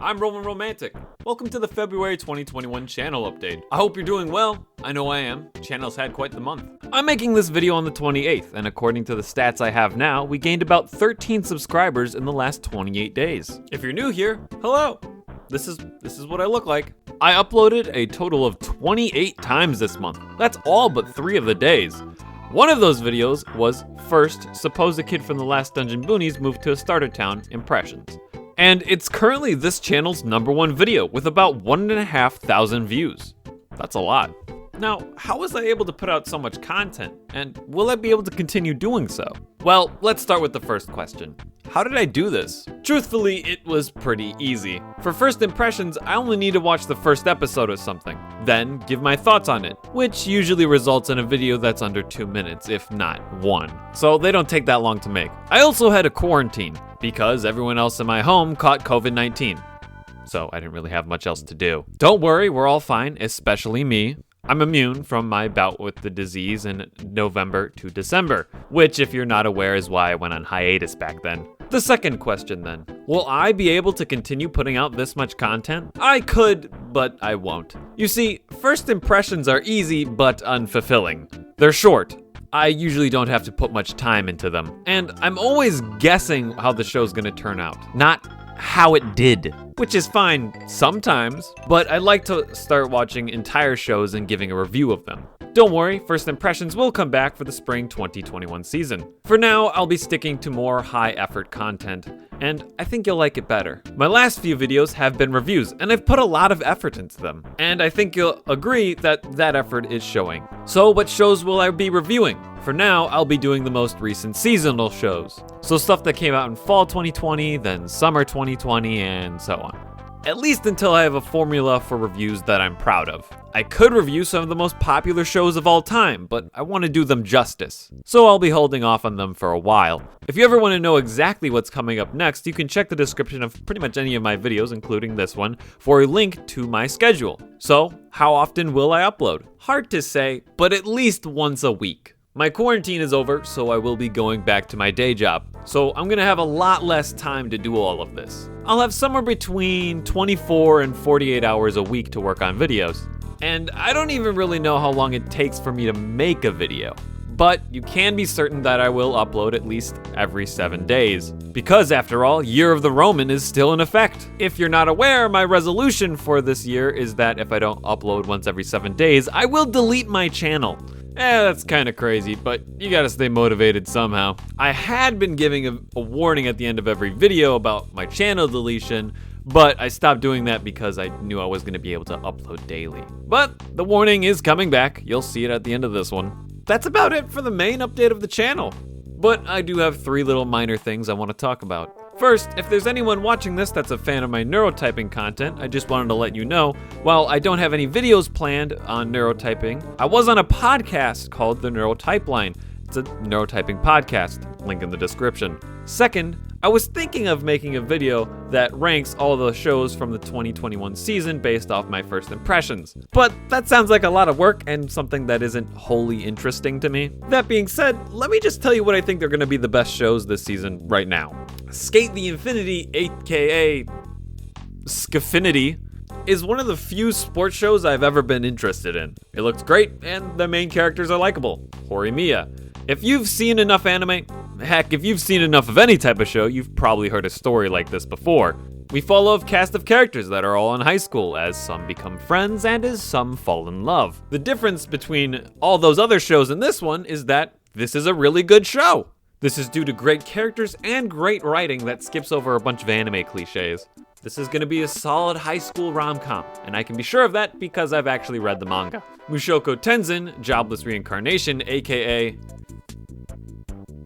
I'm Roman Romantic. Welcome to the February 2021 channel update. I hope you're doing well. I know I am. Channel's had quite the month. I'm making this video on the 28th, and according to the stats I have now, we gained about 13 subscribers in the last 28 days. If you're new here, hello. This is what I look like. I uploaded a total of 28 times this month. That's all but 3 of the days. One of those videos was first, suppose a kid from the last Dungeon Boonies moved to a starter town, impressions. And it's currently this channel's #1 video with about 1,500 views. That's a lot. Now, how was I able to put out so much content? And will I be able to continue doing so? Well, let's start with the first question. How did I do this? Truthfully, it was pretty easy. For first impressions, I only need to watch the first episode of something, then give my thoughts on it, which usually results in a video that's under 2 minutes, if not 1. So they don't take that long to make. I also had a quarantine, because everyone else in my home caught COVID-19. So I didn't really have much else to do. Don't worry, we're all fine, especially me. I'm immune from my bout with the disease in November to December, which, if you're not aware, is why I went on hiatus back then. The second question then, will I be able to continue putting out this much content? I could, but I won't. You see, first impressions are easy but unfulfilling. They're short. I usually don't have to put much time into them, and I'm always guessing how the show's gonna turn out, not how it did, which is fine sometimes, but I like to start watching entire shows and giving a review of them. Don't worry, first impressions will come back for the spring 2021 season. For now, I'll be sticking to more high-effort content, and I think you'll like it better. My last few videos have been reviews, and I've put a lot of effort into them, and I think you'll agree that that effort is showing. So what shows will I be reviewing? For now, I'll be doing the most recent seasonal shows. So stuff that came out in fall 2020, then summer 2020, and so on. At least until I have a formula for reviews that I'm proud of. I could review some of the most popular shows of all time, but I want to do them justice. So I'll be holding off on them for a while. If you ever want to know exactly what's coming up next, you can check the description of pretty much any of my videos, including this one, for a link to my schedule. So, how often will I upload? Hard to say, but at least once a week. My quarantine is over, so I will be going back to my day job. So I'm gonna have a lot less time to do all of this. I'll have somewhere between 24 and 48 hours a week to work on videos. And I don't even really know how long it takes for me to make a video. But you can be certain that I will upload at least every 7 days. Because after all, Year of the Roman is still in effect. If you're not aware, my resolution for this year is that if I don't upload once every 7 days, I will delete my channel. That's kind of crazy, but you gotta stay motivated somehow. I had been giving a warning at the end of every video about my channel deletion, but I stopped doing that because I knew I was gonna be able to upload daily. But the warning is coming back. You'll see it at the end of this one. That's about it for the main update of the channel. But I do have 3 little minor things I want to talk about. First, if there's anyone watching this that's a fan of my neurotyping content, I just wanted to let you know, while I don't have any videos planned on neurotyping, I was on a podcast called The Neurotypeline. It's a neurotyping podcast, link in the description. Second, I was thinking of making a video that ranks all the shows from the 2021 season based off my first impressions. But that sounds like a lot of work and something that isn't wholly interesting to me. That being said, let me just tell you what I think are gonna be the best shows this season right now. Skate the Infinity, aka Skafinity, is one of the few sports shows I've ever been interested in. It looks great, and the main characters are likable. Horimiya. If you've seen enough anime, heck, if you've seen enough of any type of show, you've probably heard a story like this before. We follow a cast of characters that are all in high school, as some become friends and as some fall in love. The difference between all those other shows and this one is that this is a really good show. This is due to great characters and great writing that skips over a bunch of anime cliches. This is gonna be a solid high school rom-com, and I can be sure of that because I've actually read the manga. Mushoku Tensei, Jobless Reincarnation, aka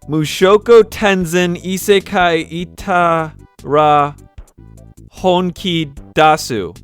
Mushoku Tensei Isekai Itara Honki Dasu.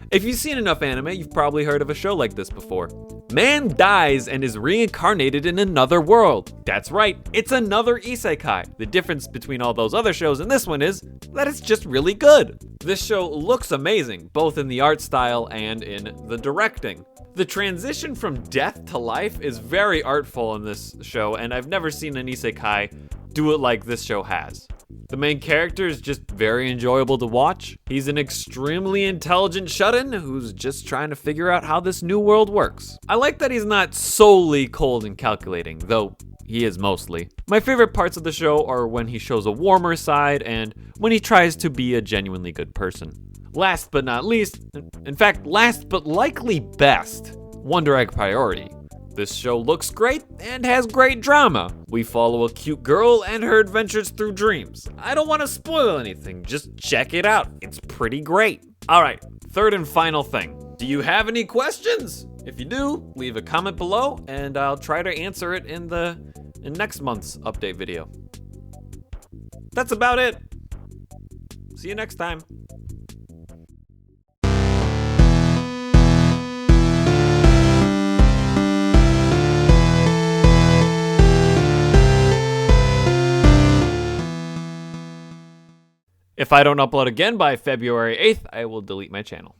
If you've seen enough anime, you've probably heard of a show like this before. Man dies and is reincarnated in another world. That's right, it's another isekai. The difference between all those other shows and this one is that it's just really good. This show looks amazing, both in the art style and in the directing. The transition from death to life is very artful in this show, and I've never seen an isekai do it like this show has. The main character is just very enjoyable to watch. He's an extremely intelligent shut-in who's just trying to figure out how this new world works. I like that he's not solely cold and calculating, though he is mostly. My favorite parts of the show are when he shows a warmer side and when he tries to be a genuinely good person. Last but not least, in fact, last but likely best, Wonder Egg Priority. This show looks great and has great drama. We follow a cute girl and her adventures through dreams. I don't want to spoil anything, just check it out. It's pretty great. Alright, third and final thing. Do you have any questions? If you do, leave a comment below and I'll try to answer it in next month's update video. That's about it. See you next time. If I don't upload again by February 8th, I will delete my channel.